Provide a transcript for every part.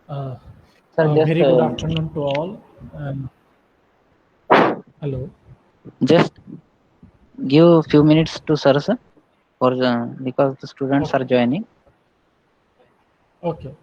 Uh, Sir, just Very good afternoon to all. Um, Hello. just give a few minutes to sir, sir, for because the students are Okay. joining. Okay.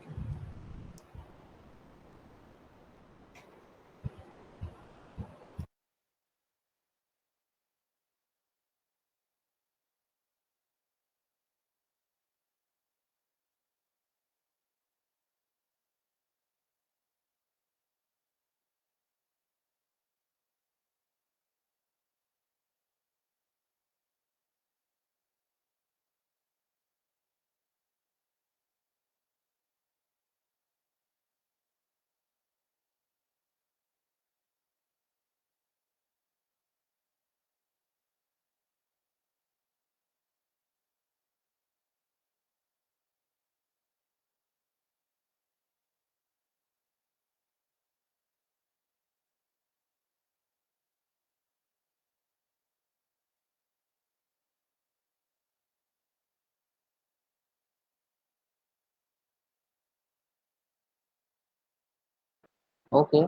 Okay.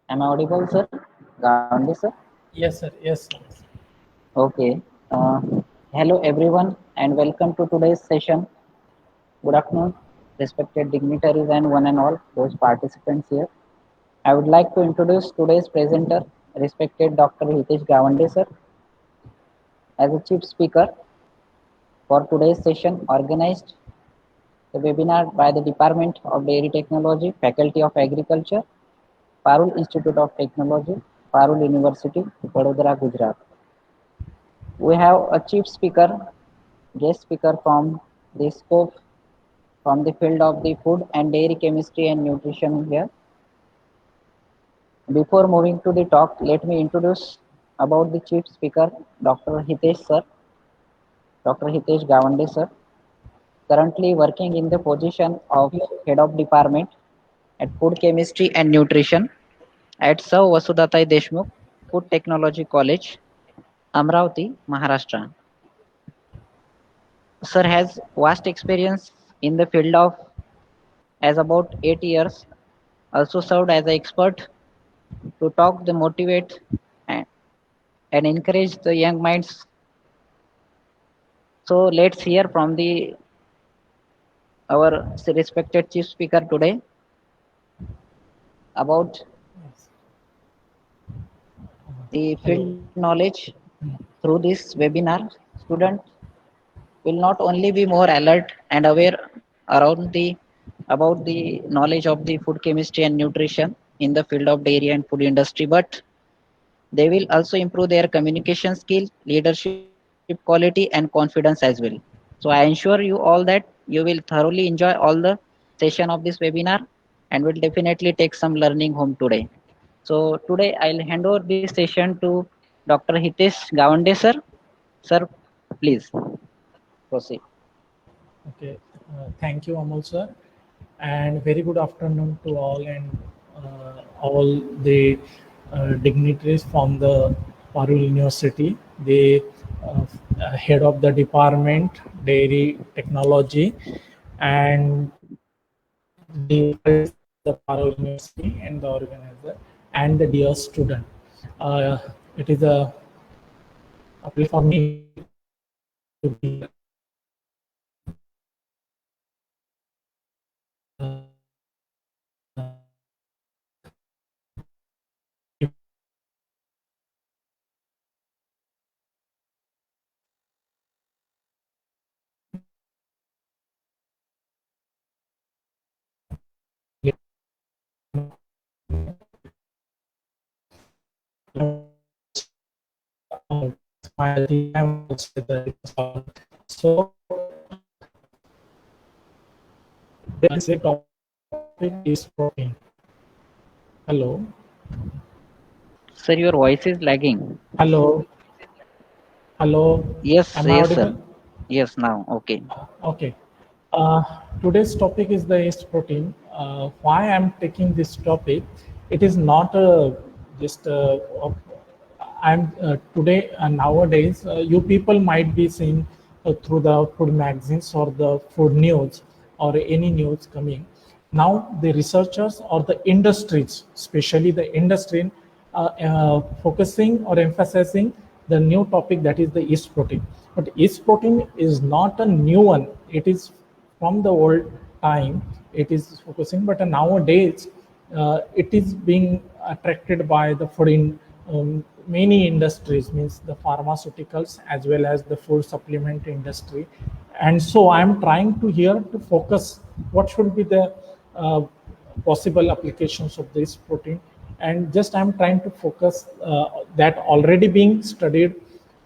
Am I audible, sir? Gandhi, sir. Yes, sir. Yes, sir. Okay. Hello, everyone, and welcome to today's session. Good afternoon, respected dignitaries and one and all those participants here. I would like to introduce today's presenter, respected Dr. Hitesh Gawande, sir, as a chief speaker for today's session, organized the webinar by the Department of Dairy Technology, Faculty of Agriculture, Parul Institute of Technology, Parul University, Vadodara, Gujarat. We have a chief speaker, guest speaker from the scope from the field of the food and dairy chemistry and nutrition here. Before moving to the talk, let me introduce about the chief speaker, Dr. Hitesh sir, Dr. Hitesh Gawande sir, currently working in the position of head of department at food chemistry and nutrition at Sav Vasudatai Deshmukh Food Technology College, Amravati, Maharashtra. Sir has vast experience in the field of as about 8 years, also served as an expert to talk the motivate and, and encourage the young minds. So let's hear from the our respected chief speaker today about Yes. the Hello. field knowledge through this webinar. Student will not only be more alert and aware around the about the knowledge of the food chemistry and nutrition in the field of dairy and food industry, but they will also improve their communication skill, leadership quality, and confidence as well. So I ensure you all that you will thoroughly enjoy all the session of this webinar and will definitely take some learning home today. So today I'll hand over this session to Dr. Hitesh Gawande sir. Sir, please proceed. Okay. Thank you, Amol sir. And very good afternoon to all and all the dignitaries from the Parul University, the head of the department, dairy technology, and the faculty of the Parul University and the organizer and the dear student. It is a pleasure for me to be my team members with the so the topic is protein. Hello, Sir, your voice is lagging. hello, hello. Yes, Am I yes, sir. audible? Yes, now okay. Okay. Today's topic is the yeast protein. Why I'm taking this topic? It is not just I'm today nowadays. You people might be seeing through the food magazines or the food news or any news coming. Now the researchers or the industries, especially the industry, focusing or emphasizing the new topic, that is the yeast protein. But yeast protein is not a new one. It is from the old time. It is focusing, but nowadays it is being attracted by the foreign many industries, means the pharmaceuticals as well as the food supplement industry. And so I'm trying to here to focus what should be the possible applications of this protein, and just I'm trying to focus that already being studied,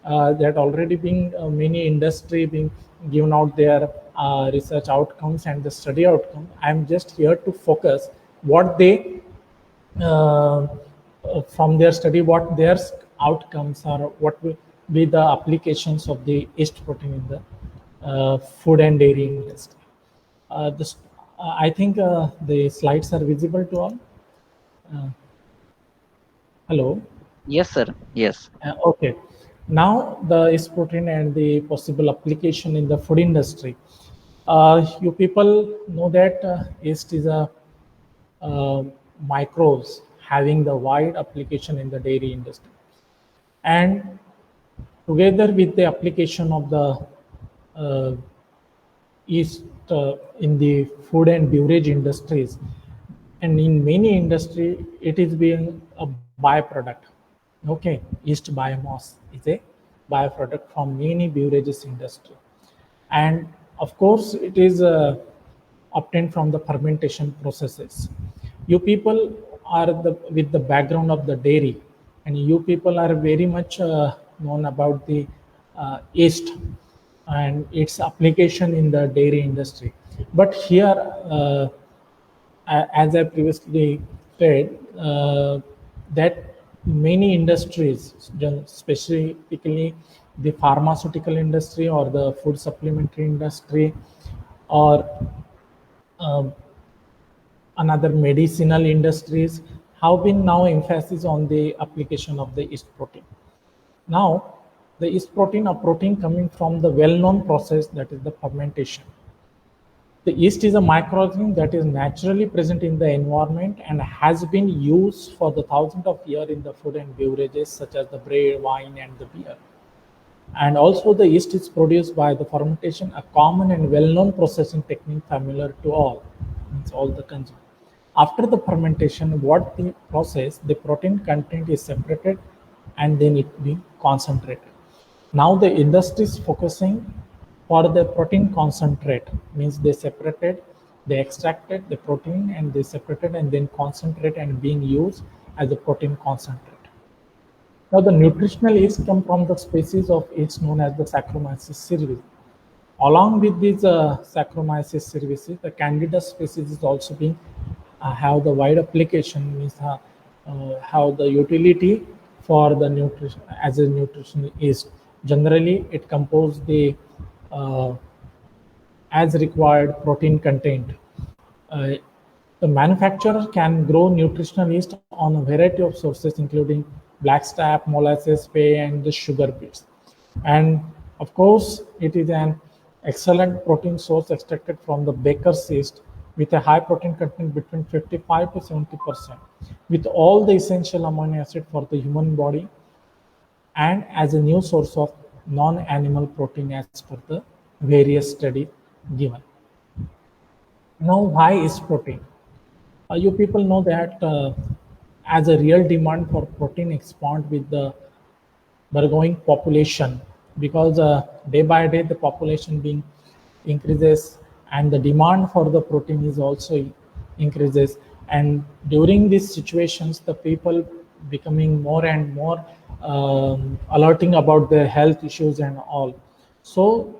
that already being many industry being given out their research outcomes and the study outcome. I'm just here to focus what they from their study, what their outcomes are, what will be the applications of the yeast protein in the food and dairy industry. I think the slides are visible to all. Hello. Yes, sir. Yes. Okay. Now the yeast protein and the possible application in the food industry. You people know that yeast is a microbes having the wide application in the dairy industry, and together with the application of the yeast in the food and beverage industries, and in many industry it is being a byproduct. Okay, yeast biomass is a byproduct from many beverages industry, and of course it is obtained from the fermentation processes. You people are with the background of the dairy, and you people are very much known about the yeast and its application in the dairy industry. But here, as I previously said, that many industries, specifically the pharmaceutical industry or the food supplementary industry, or um, another medicinal industries, have been now emphasis on the application of the yeast protein. Now, the yeast protein, a protein coming from the well-known process, that is the fermentation. The yeast is a microorganism that is naturally present in the environment and has been used for the thousands of years in the food and beverages such as the bread, wine, and the beer. And also the yeast is produced by the fermentation, a common and well-known processing technique familiar to all, means all the consumers. After the fermentation, what the process, the protein content is separated and then it be concentrated. Now the industry is focusing for the protein concentrate, means they separated, they extracted the protein and they separated and then concentrate and being used as a protein concentrate. Now the nutritional yeast come from the species of yeast known as the Saccharomyces cerevisiae. Along with these Saccharomyces cerevisiae, the Candida species is also being have the wide application, means have the utility for the nutrition as a nutritional yeast. Generally, it composes the as required protein content. Uh, the manufacturer can grow nutritional yeast on a variety of sources, including blackstrap, molasses, pea, and the sugar beets. And of course, it is an excellent protein source extracted from the baker's yeast with a high protein content between 55 to 70%, with all the essential amino acid for the human body, and as a new source of non-animal protein as per the various studies given. Now, why is protein? You people know that as a real demand for protein expand with the growing population, because day by day the population being increases and the demand for the protein is also increases, and during these situations the people becoming more and more alerting about their health issues and all. So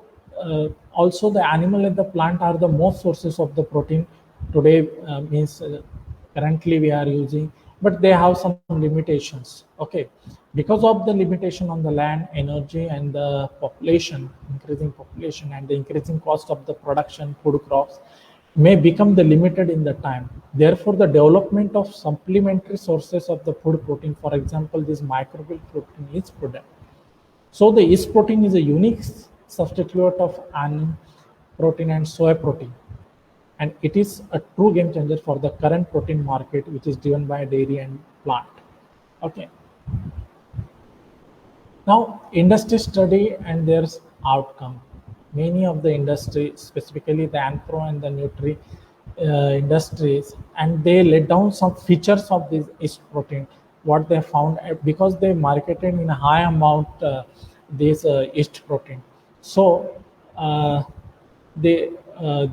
also the animal and the plant are the most sources of the protein today, means currently we are using, but they have some limitations. Okay, because of the limitation on the land, energy, and the population, increasing population, and the increasing cost of the production food crops may become the limited in the time. Therefore, the development of supplementary sources of the food protein, for example, this microbial protein is product. So the yeast protein is a unique substitute of animal protein and soy protein. and it is a true game changer for the current protein market, which is driven by dairy and plant. Okay. Now, industry study and their outcome. Many of the industry, specifically the Anthro and the Nutri industries, and they laid down some features of this yeast protein. What they found, because they marketed in a high amount this yeast protein, so uh, they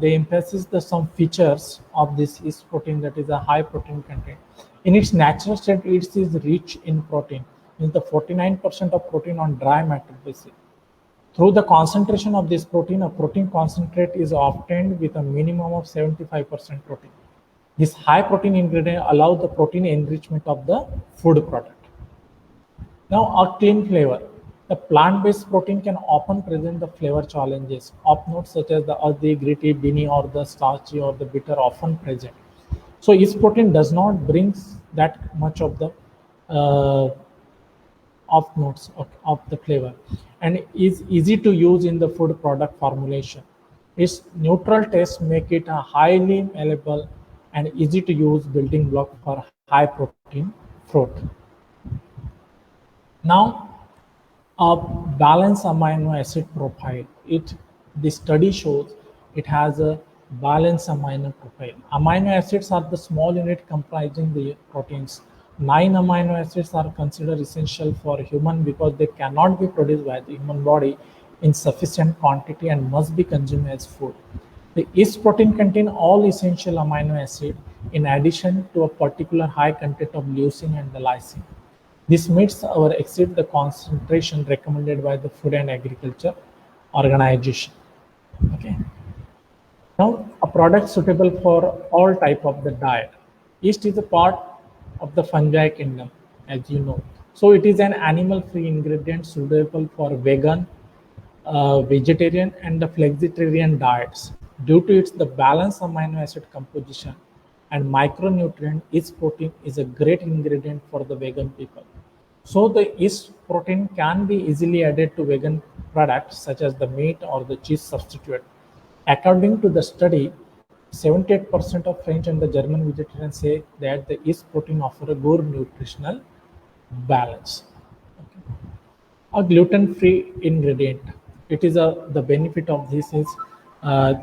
emphasize the some features of this yeast protein, that is a high protein content. In its natural state, it is rich in protein. Means the 49% of protein on dry matter basis. Through the concentration of this protein, a protein concentrate is obtained with a minimum of 75% protein. This high protein ingredient allows the protein enrichment of the food product. Now, a clean flavor. The plant-based protein can often present the flavor challenges of notes such as the earthy, gritty, beany, or the starchy or the bitter often present. So, yeast protein does not bring that much of the of notes of the flavor, and is easy to use in the food product formulation. Its neutral taste make it a highly malleable and easy to use building block for high protein fruit. Now, a balanced amino acid profile. The study shows it has a balanced amino profile. Amino acids are the small unit comprising the proteins. 9 amino acids are considered essential for human because they cannot be produced by the human body in sufficient quantity and must be consumed as food. The yeast protein contain all essential amino acids in addition to a particular high content of leucine and the lysine. This meets or exceeds the concentration recommended by the Food and Agriculture Organization. Okay. Now, a product suitable for all type of the diet. Yeast is a part of the fungi kingdom, as you know. So it is an animal-free ingredient suitable for vegan, vegetarian, and the flexitarian diets. Due to its the balanced amino acid composition and micronutrient, yeast protein is a great ingredient for the vegan people. So the yeast protein can be easily added to vegan products such as the meat or the cheese substitute. According to the study, 78% of French and the German vegetarians say that the yeast protein offer a good nutritional balance. A gluten-free ingredient. It is the benefit of this is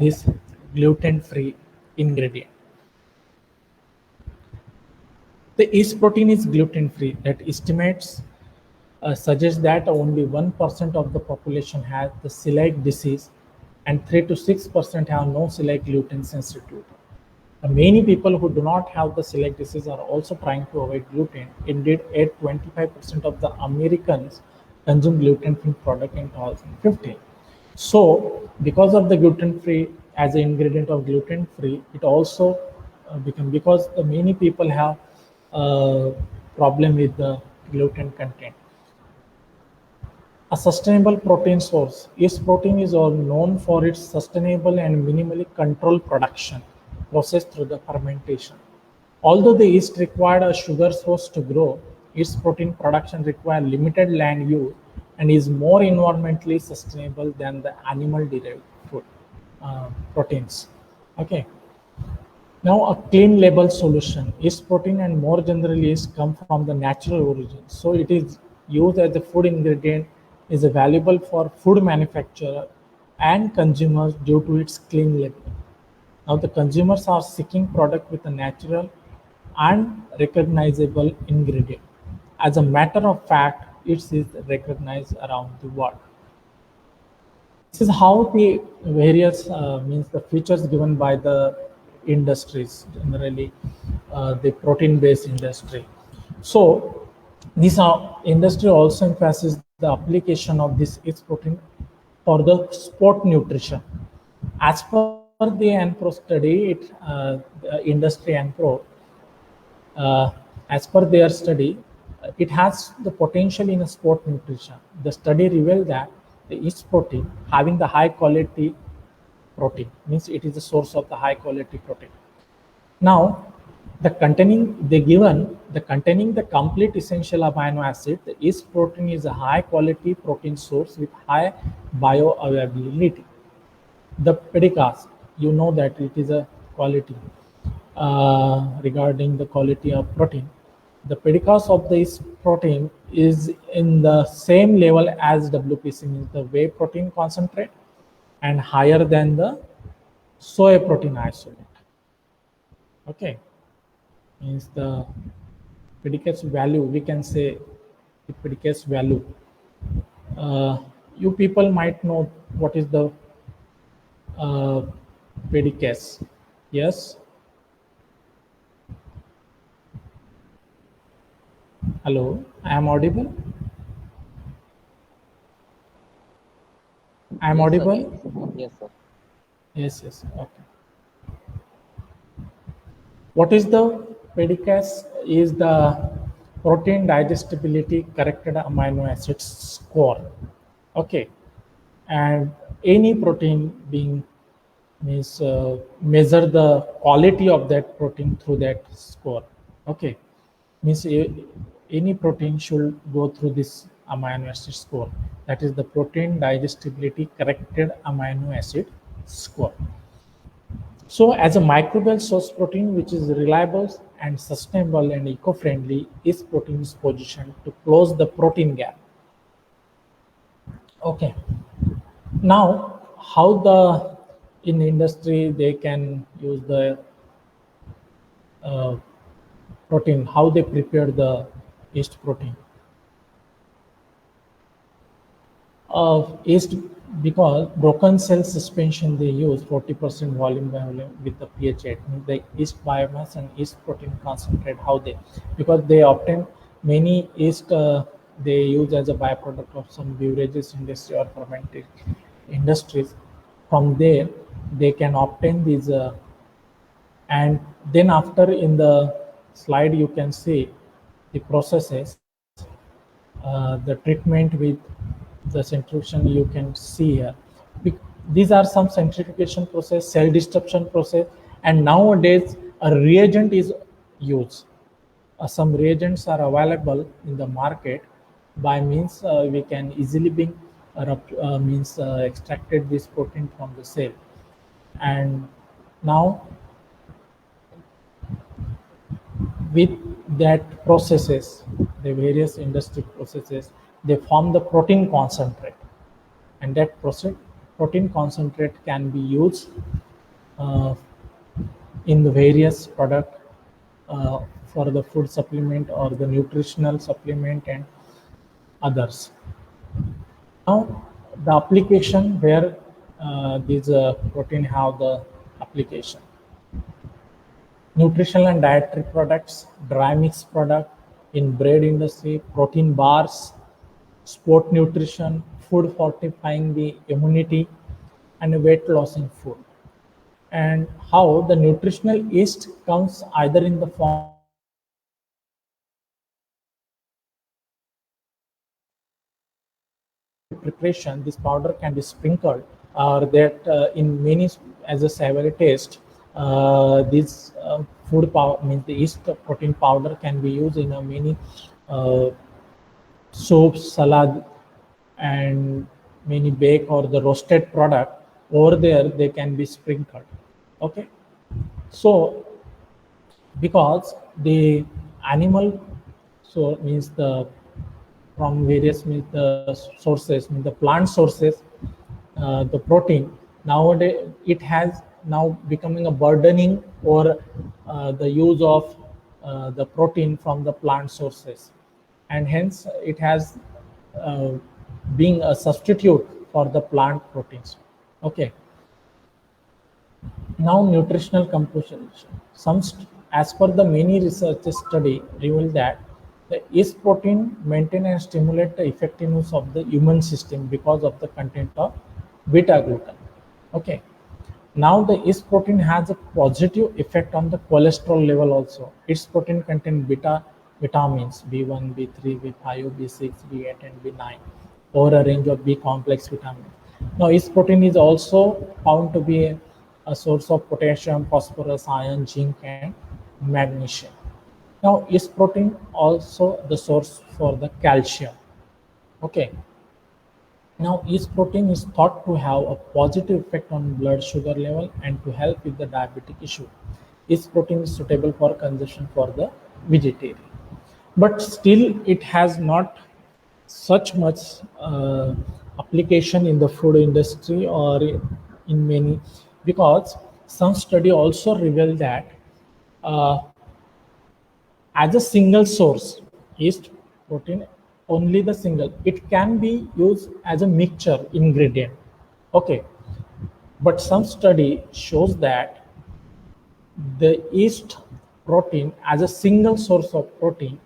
this gluten-free ingredient. The yeast protein is gluten-free. That estimates suggests that only 1% of the population has the celiac disease, and 3 to 6% have no celiac gluten sensitivity. Many people who do not have the celiac disease are also trying to avoid gluten. Indeed, 25% of the Americans consume gluten-free product in 2015. So, because of the gluten-free as an ingredient of gluten-free, it also become, because the many people have problem with the gluten content. A sustainable protein source. Yeast protein is all known for its sustainable and minimally controlled production processed through the fermentation. Although the yeast required a sugar source to grow, its protein production requires limited land use and is more environmentally sustainable than the animal-derived food proteins. Okay. Now, a clean label solution. Yeast protein and more generally yeast come from the natural origin. So it is used as a food ingredient, is valuable for food manufacturer and consumers due to its clean label. Now the consumers are seeking product with a natural and recognizable ingredient. As a matter of fact, it is recognized around the world. This is how the various means the features given by the industries, generally the protein-based industry. So this industry also emphasizes the application of this yeast protein for the sport nutrition. As per the ANPRO study, the industry ANPRO, as per their study, it has the potential in a sport nutrition. The study revealed that the yeast protein having the high quality protein means it is the source of the high quality protein. Now, the containing the complete essential amino acid, the yeast protein is a high quality protein source with high bioavailability. The pedicast, you know that it is a quality, regarding the quality of protein. The predicase of this protein is in the same level as WPC, means the whey protein concentrate, and higher than the soy protein isolate. Okay, means the predicate value, we can say the predicate value. You people might know what is the predicate. Yes. Hello, I am audible. I am Yes, sir. audible. Yes, sir. Yes, yes. Okay. What is the predicase? Is the protein digestibility corrected amino acids score. Okay, and any protein being means measure the quality of that protein through that score. Okay, means any protein should go through this amino acid score. That is the protein digestibility corrected amino acid score. So, as a microbial source protein which is reliable and sustainable and eco-friendly, is protein is positioned to close the protein gap. Okay. Now, how the in industry they can use the uh, protein? How they prepare the yeast protein? Yeast, because broken cell suspension they use 40% volume by volume with the pH 8, means the yeast biomass and yeast protein concentrate. How they, because they obtain many yeast they use as a byproduct of some beverages industry or fermented industries. From there they can obtain these and then after in the slide you can see the processes, the treatment with the centrifugation you can see here. These are some centrifugation process, cell disruption process, and nowadays a reagent is used. Some reagents are available in the market, by means we can easily be means extracted this protein from the cell. And now with that processes, the various industry processes, they form the protein concentrate, and that protein concentrate can be used uh, in the various product for the food supplement or the nutritional supplement and others. Now the application where these protein have the application: nutritional and dietary products, dry mix product in bread industry, protein bars, sport nutrition, food fortifying the immunity, and weight loss in food. And how the nutritional yeast comes either in the form preparation, this powder can be sprinkled, or that in many as a savory taste, this food power means the yeast protein powder can be used in a many uh, soups, salad, and many bake or the roasted product. Over there they can be sprinkled. Okay, so because the animal, so means the from various means the sources, means the plant sources, the protein nowadays it has now becoming a burdening, or the use of the protein from the plant sources, and hence it has uh, being a substitute for the plant proteins. Okay, now nutritional composition. As per the many research study reveal that the yeast protein maintain and stimulate the effectiveness of the immune system because of the content of beta glucan. Okay. Now the yeast protein has a positive effect on the cholesterol level also. Its protein contain vitamins B1, B3, B5, B6, B8, and B9, or a range of B complex vitamins. Now yeast protein is also found to be a source of potassium, phosphorus, iron, zinc, and magnesium. Now yeast protein also the source for the calcium. Okay. Now, yeast protein is thought to have a positive effect on blood sugar level and to help with the diabetic issue. Yeast protein is suitable for consumption for the vegetarian, but still it has not such much application in the food industry or in many, because some study also reveal that uh, as a single source yeast protein, only the single, it can be used as a mixture ingredient. Okay, but some study shows that the yeast protein as a single source of protein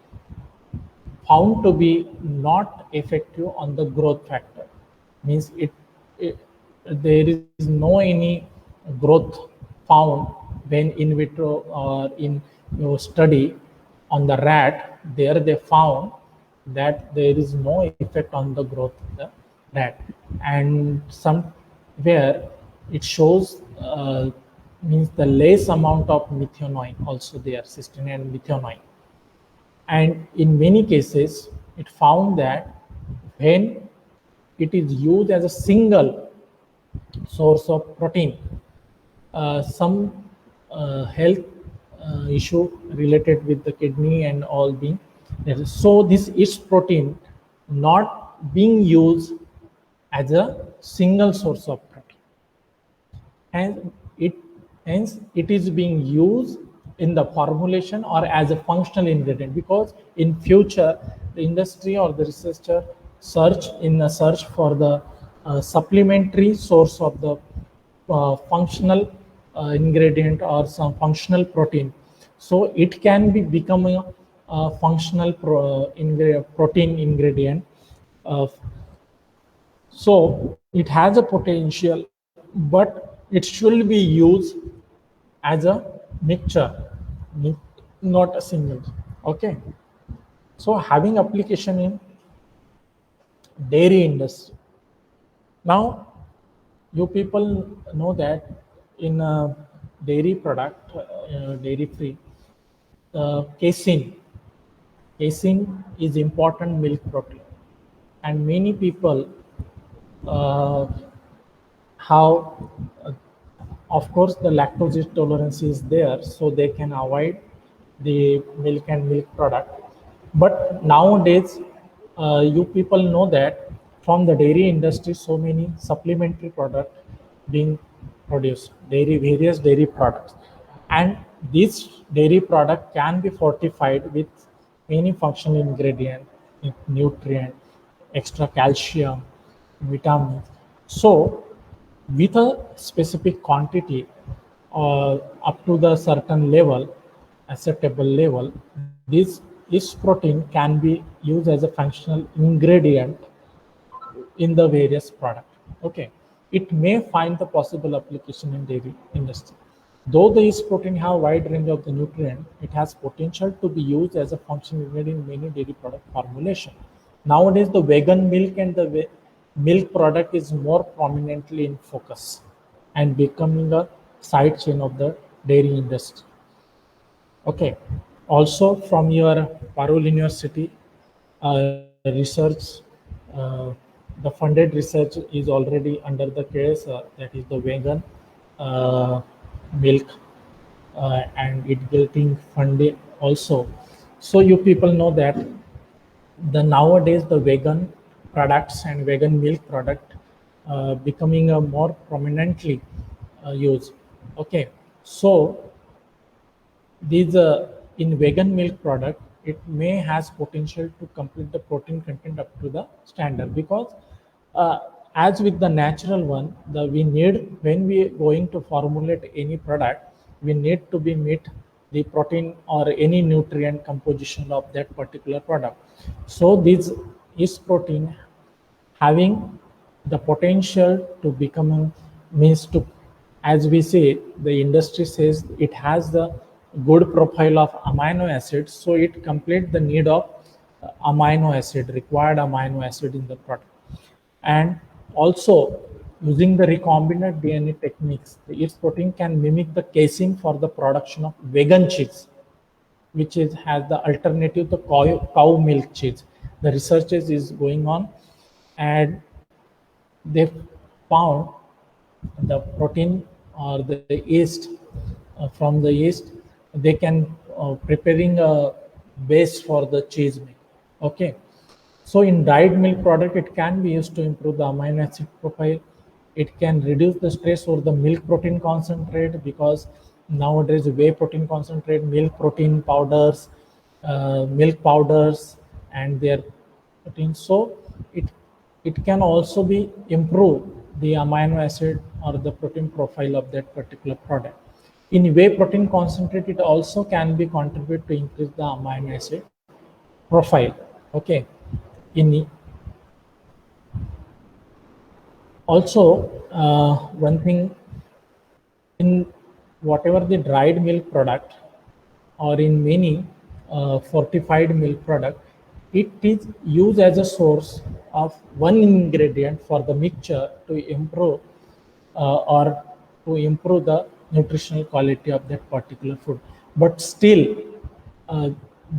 found to be not effective on the growth factor, means it there is no any growth found when in vitro or in your study on the rat. There they found that there is no effect on the growth of the rat, and somewhere it shows means the less amount of methionine also there, cysteine and methionine. And in many cases, it found that when it is used as a single source of protein, some health issue related with the kidney and all being there. So this yeast protein not being used as a single source of protein, and it hence it is being used in the formulation or as a functional ingredient, because in future the industry or the researcher search in a search for the supplementary source of the functional ingredient or some functional protein, so it can be becoming a functional protein ingredient. uh, so it has a potential, but it should be used as a mixture, not a single. Okay. So having application in dairy industry. Now, you people know that in a dairy product, dairy free, casein. Casein is important milk protein, and many people uh, how of course the lactose tolerance is there, so they can avoid the milk and milk product. But nowadays you people know that from the dairy industry so many supplementary product being produced, dairy various dairy products, and this dairy product can be fortified with many functional ingredient, nutrient, extra calcium, vitamins. So with a specific quantity up to the certain level, acceptable level, this protein can be used as a functional ingredient in the various product. Okay, it may find the possible application in dairy industry. Though the yeast protein have wide range of the nutrient, it has potential to be used as a functional ingredient in many dairy product formulation. Nowadays, the vegan milk and the milk product is more prominently in focus and becoming a side chain of the dairy industry. Okay. Also, from your Parul University research, uh, the funded research is already under the case, that is the vegan uh, milk, and it getting funded also. So you people know that the nowadays the vegan products and vegan milk product becoming a more prominently used. Okay, so these in vegan milk product, it may has potential to complete the protein content up to the standard, because uh, as with the natural one, the we need when we going to formulate any product, we need to be meet the protein or any nutrient composition of that particular product. So this is protein having the potential to become means to, as we say, the industry says it has the good profile of amino acids, so it complete the need of amino acid, required amino acid in the product. And also using the recombinant DNA techniques, the yeast protein can mimic the casein for the production of vegan cheese, which is has the alternative to cow milk cheese. The researches is going on, and they found the protein or the yeast from the yeast. They can preparing a base for the cheese milk. Okay, so in dried milk product, it can be used to improve the amino acid profile. It can reduce the stress over the milk protein concentrate, because nowadays whey protein concentrate, milk protein powders, milk powders, and their protein. So it can also be improve the amino acid or the protein profile of that particular product. In whey protein concentrate, it also can be contribute to increase the amino acid profile. Okay, in also one thing, in whatever the dried milk product or in many fortified milk product, it is used as a source of one ingredient for the mixture to improve or to improve the nutritional quality of that particular food. But still, uh,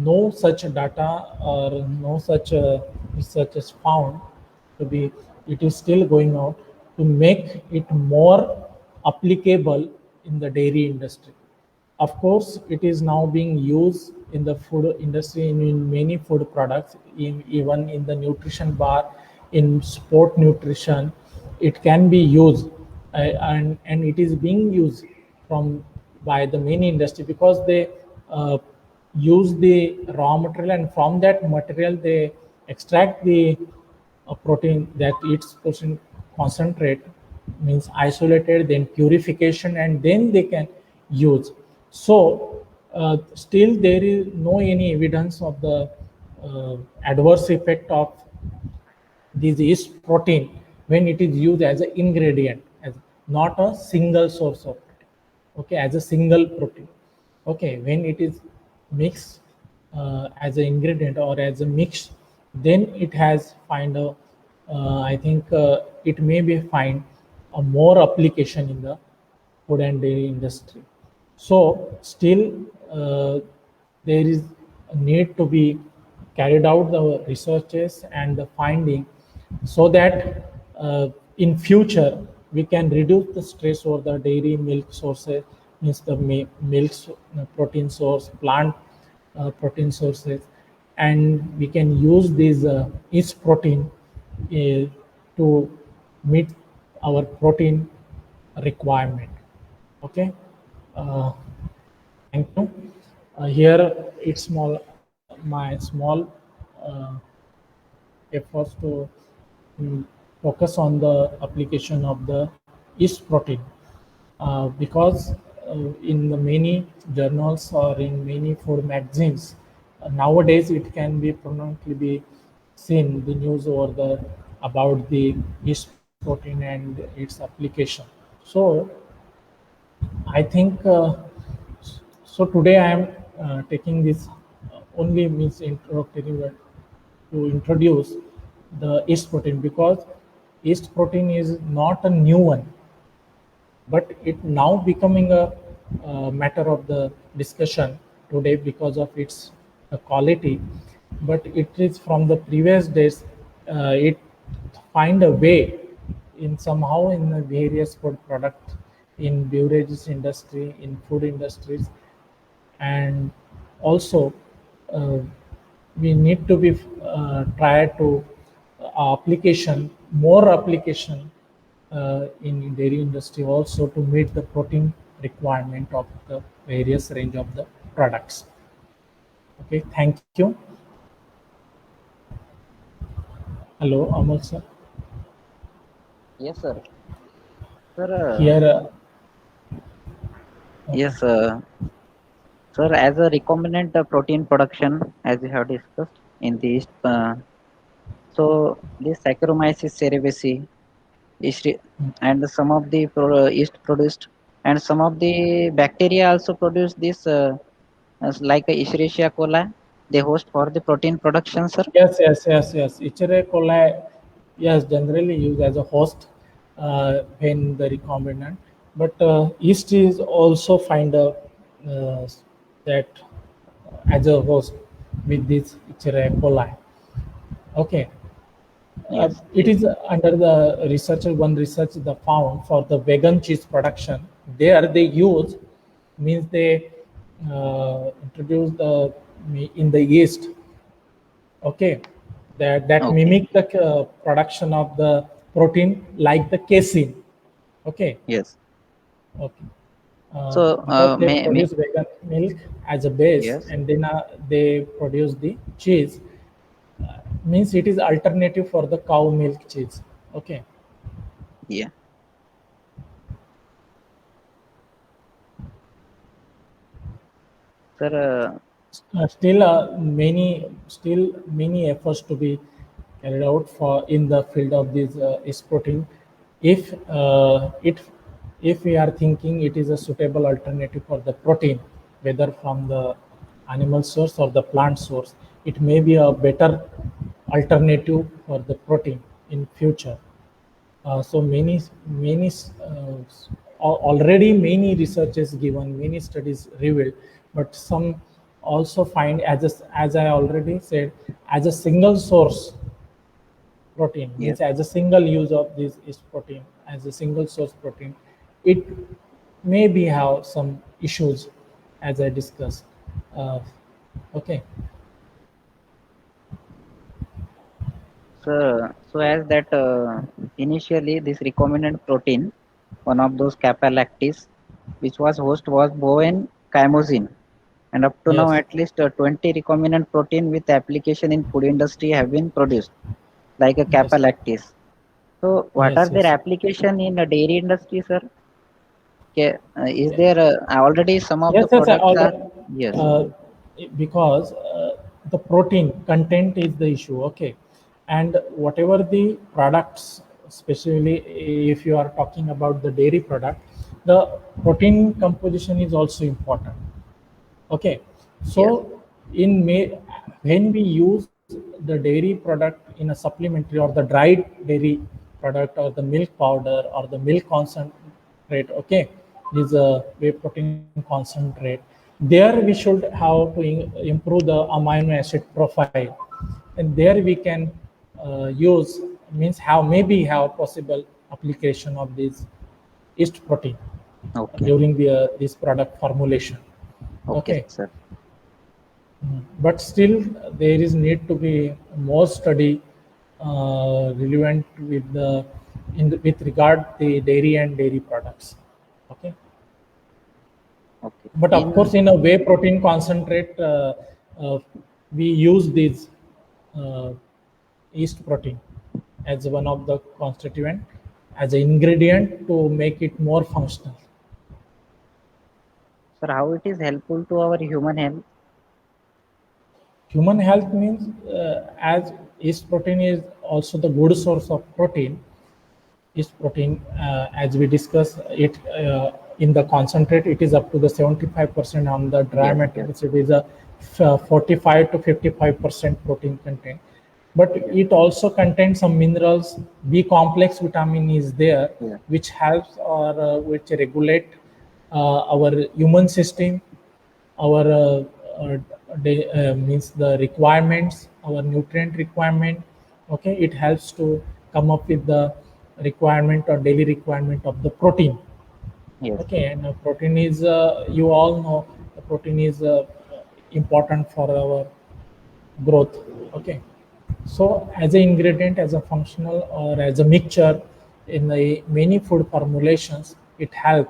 no such data or no such research is found to be. It is still going out to make it more applicable in the dairy industry. Of course, it is now being used in the food industry in many food products, even in the nutrition bar, in sport nutrition. It can be used, and it is being used from by the many industry, because they uh, use the raw material, and from that material they extract the protein, that its protein concentrate, means isolated, then purification, and then they can use. So still there is no any evidence of the adverse effect of this yeast protein when it is used as an ingredient, as not a single source of protein. Okay, as a single protein. Okay, when it is mixed as an ingredient or as a mix, then it has find a I think it may be find a more application in the food and dairy industry. So still there is a need to be carried out the researches and the finding, so that in future we can reduce the stress over the dairy milk sources, means the milk protein source, plant protein sources, and we can use this yeast protein to meet our protein requirement. Okay, uh, thank you. Here it's small, my small uh, efforts to mm, focus on the application of the yeast protein, because in the many journals or in many food magazines nowadays, it can be prominently be seen the news over the about the yeast protein and its application. So I think so. Today I am taking this only means introductory word to introduce the yeast protein, because yeast protein is not a new one, but it now becoming a, matter of the discussion today because of its quality. But it is from the previous days, it find a way in somehow in the various food product, in beverages industry, in food industries, and also uh, we need to be try to application more application in dairy industry also to meet the protein requirement of the various range of the products. Okay, thank you. Hello, Amal sir. Yes, sir. Sir, Here, okay. yes, sir. As a recombinant protein production, as we have discussed in the yeast, so this Saccharomyces cerevisiae is and some of the yeast produced, and some of the bacteria also produce this, as like a Escherichia coli. They host for the protein production, sir. Yes. Escherichia coli, yes, generally used as a host when the recombinant, but yeast is also find a that as a host with this Escherichia coli. Okay, Yes. It Yes. is under the researcher, one research they found for the vegan cheese production. There they use, means they introduce the in the yeast, okay, that Okay. mimic the production of the protein like the casein, okay, Yes. okay. So, Because they may produce vegan milk as a base yes. and then they produce the cheese, means it is alternative for the cow milk cheese, okay. Yeah. Sir, Still many efforts to be carried out for in the field of this is protein. If if we are thinking it is a suitable alternative for the protein, whether from the animal source or the plant source, it may be a better alternative for the protein in future. So already many researches given, many studies revealed, but some also find as I already said, as a single source protein, yes. means as a single use of this is protein as a single source protein, it maybe have some issues as I discussed. Uh, okay. So as that initially this recombinant protein, one of those kappa lactis, which was host was bovine chymosin, and up to now Yes. at least 20 recombinant protein with application in food industry have been produced, like a kappa Yes. lactis. So what are Yes. their Yes. application in the dairy industry, sir? Is there already some of the Yes, yes, products are yes, uh, because the protein content is the issue, okay, and whatever the products, especially if you are talking about the dairy product, the protein composition is also important, okay. yes, So in May, when we use the dairy product in a supplementary or the dried dairy product or the milk powder or the milk concentrate, okay, is a whey protein concentrate. There we should have to improve the amino acid profile, and there we can use, means have maybe have possible application of this yeast protein okay, during the this product formulation, okay, okay. sir. But still there is need to be more study relevant with the with regard the dairy and dairy products, okay. Okay. But of course In in a whey protein concentrate, uh, we use this uh, yeast protein as one of the constituent, as an ingredient to make it more functional. sir, how it is helpful to our human health? Human health means, as yeast protein is also the good source of protein. Yeast protein, as we discussed it in the concentrate, it is up to the 75%. On the dry Yes, yes, materials, it is a 45 to 55% protein content. But yes, it also contains some minerals. B complex vitamin is there, yes, which helps or which regulate our immune system, our uh, means the requirements, our nutrient requirement, okay. It helps to come up with the requirement or daily requirement of the protein, yes, okay. And protein is, you all know, the protein is important for our growth, okay. So as an ingredient, as a functional or as a mixture in the many food formulations, it help,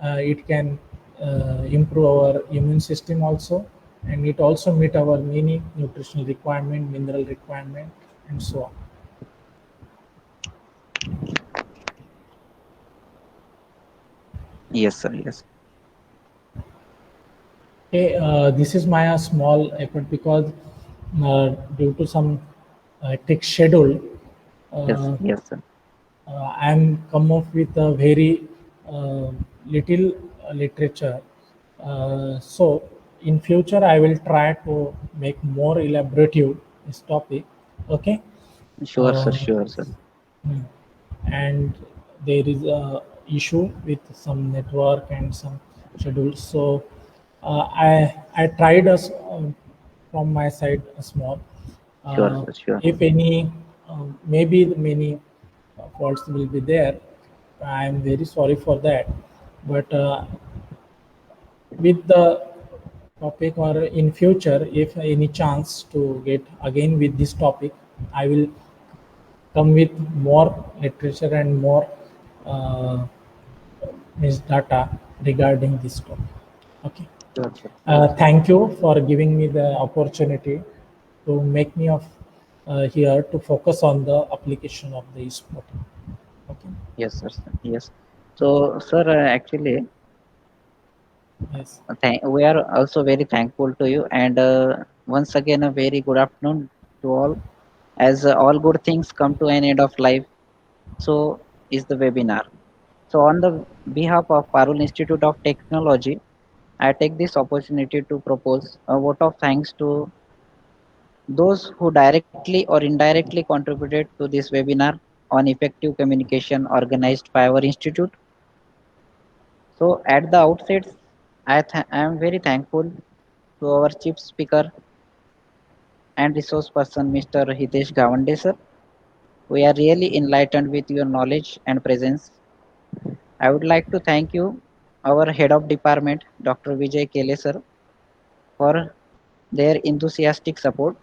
it can improve our immune system also, and it also meet our many nutritional requirement, mineral requirement, and so on. yes, sir, yes, Okay, this is my small effort because due to some hectic schedule, yes, uh, yes, sir. I'm come up with a very uh, little literature. So in future, I will try to make more elaborative this topic. Okay. Sure, sir, Uh, sure, sir. mm. And there is a issue with some network and some schedules. So I tried from my side a small. Sure, Uh, sir, sure. if any maybe many faults will be there. I am very sorry for that. But with the topic or in future, if any chance to get again with this topic, I will come with more literature and more uh, means data regarding this topic. Okay. Sure, sir. Thank you for giving me the opportunity to make me of here to focus on the application of the e-sport. Okay. Yes, sir. Yes. So, sir, actually, Yes. we are also very thankful to you. And once again, a very good afternoon to all. As all good things come to an end of life, so is the webinar. So, on the behalf of Parul Institute of Technology, I take this opportunity to propose a vote of thanks to those who directly or indirectly contributed to this webinar on effective communication organized by our institute. So, at the outset, I am very thankful to our chief speaker and resource person, Mr. Hitesh Gawande, sir. We are really enlightened with your knowledge and presence. I would like to thank you, our head of department, Dr. Vijay Kele, sir, for their enthusiastic support.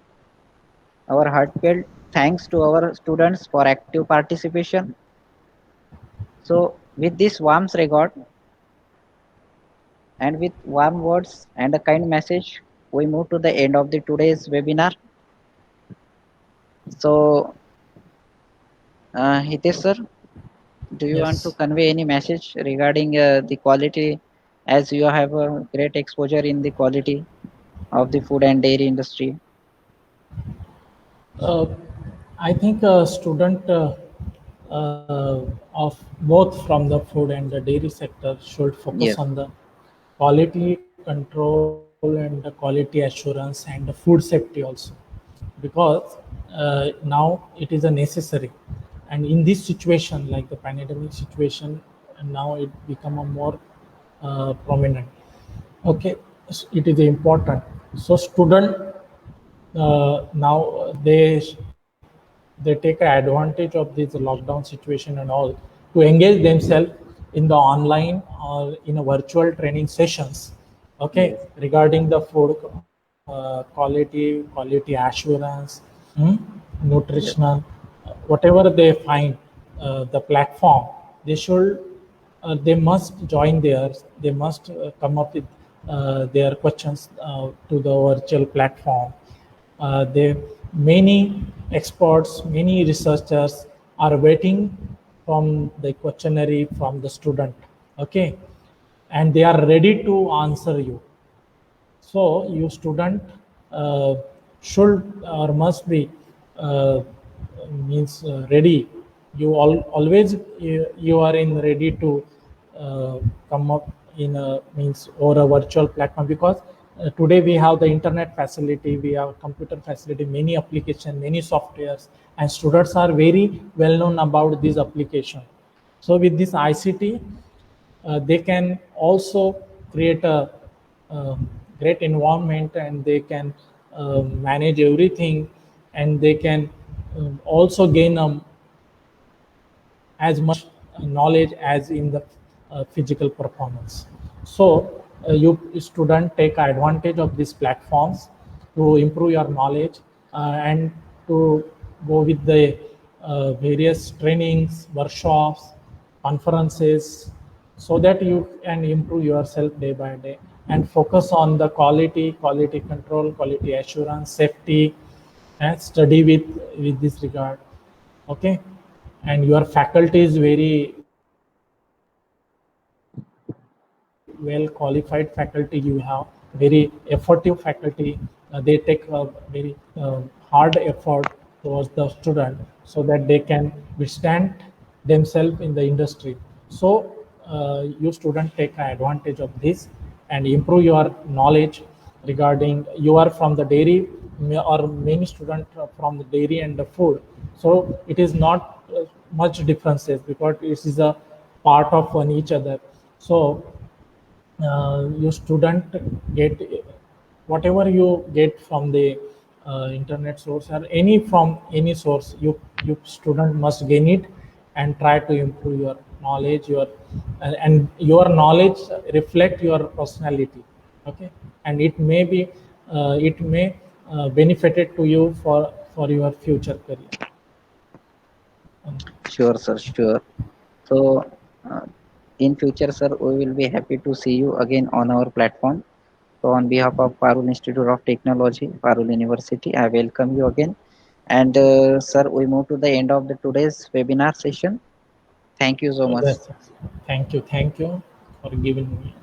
Our heartfelt thanks to our students for active participation. So, with this warm regard and with warm words and a kind message, we move to the end of the today's webinar. So, Hitesh, sir, do you want to Yes. convey any message regarding the quality, as you have a great exposure in the quality of the food and dairy industry? Uh, I think a student of both from the food and the dairy sector should focus Yes, on the quality control and the quality assurance and the food safety also, because now it is a necessary, and in this situation like the pandemic situation, and now it become a more prominent. Okay, it is important. So student now they take advantage of this lockdown situation and all to engage themselves in the online or in a virtual training sessions, okay, yes, regarding the food quality assurance, hmm, yes, nutritional, whatever they find the platform, they should they must join theirs. They must come up with their questions to the virtual platform. They many experts, many researchers are waiting from the questionnaire from the student. Okay, and they are ready to answer you. So you student uh, should or must be uh, means ready. Always you are in ready to come up in a means or a virtual platform, because today we have the internet facility, we have computer facility, many application, many softwares, and students are very well known about this application. So with this ICT, they can also create a great environment, and they can manage everything, and they can also gain as much knowledge as in the physical performance. So you student take advantage of these platforms to improve your knowledge and to go with the various trainings, workshops, conferences, so that you can improve yourself day by day and focus on the quality control, quality assurance, safety, and study with this regard. Okay, and your faculty is very well qualified faculty. You have very effective faculty. They take a very hard effort towards the student, so that they can withstand themselves in the industry. So you student take advantage of this and improve your knowledge regarding. You are from the dairy, or many students from the dairy and the food, so it is not much differences, because it is a part of one each other. So your student get whatever you get from the internet source or any from any source, you student must gain it and try to improve your knowledge, your and your knowledge reflect your personality. Okay, and it may benefited to you for your future career. Sure, sir. Sure. So, in future, sir, we will be happy to see you again on our platform. So, on behalf of Parul Institute of Technology, Parul University, I welcome you again. And, sir, we move to the end of the today's webinar session. Thank you so much. Yes, thank you for giving me